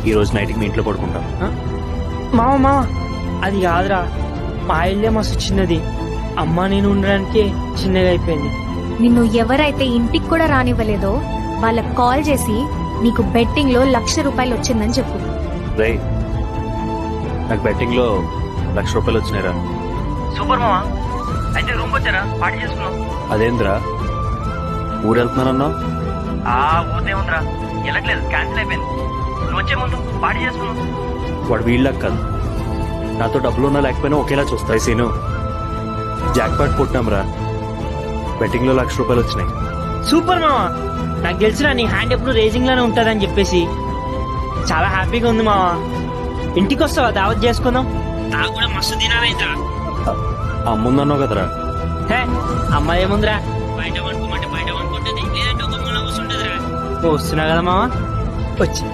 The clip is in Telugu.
ఈ రోజు నైట్కి మీ ఇంట్లో పడుకుంటాం. మామ అది కాదురా, మా ఇల్లే మస్తు చిన్నది, అమ్మ నేను ఉండడానికే చిన్నగా అయిపోయింది. నిన్ను ఎవరైతే ఇంటికి కూడా రానివ్వలేదో వాళ్ళకి కాల్ చేసి నీకు బెట్టింగ్ లో ₹1,00,000 వచ్చిందని చెప్పు. రై, నాకు బెట్టింగ్ లో ₹1,00,000 వచ్చినాయిరా. సూపర్ మామ, అయితే రూమ్ వచ్చారా, పార్టీ చేసుకున్నాం. అదేంద్రా ఊరెళ్తున్నానన్నావు? ఊదేముందిరా, వెళ్ళట్లేదు, క్యాన్సిల్ అయిపోయింది. నువ్వు వచ్చే ముందు పార్టీ చేసుకున్నాం. వాడు వీళ్ళకి కాదు, నాతో డబ్బులు ఉన్నా లేకపోయినా ఒకేలా చూస్తాయి. సీను, జాక్ పాట్ పుట్టాంరా, బెట్టింగ్ లో ₹1,00,000 వచ్చినాయి. సూపర్ మామ, నాకు తెలుసురా నీ హ్యాండ్ ఎప్పుడు రేజింగ్ లోనే ఉంటదని చెప్పేసి చాలా హ్యాపీగా ఉంది మామ. ఇంటికి వస్తావా, దావత్ చేసుకుందాం. నాకు కూడా మస్తు తినాలైతా. అమ్ముందన్నావు కదరా. హే, అమ్మాయి ఏముందిరా, బయట పడుకోమంటే బయట పడుకుంటుంది, లేదంటే ఒక మూల కూర్చుంటుందిరా. వస్తున్నా కదా మామ, వచ్చి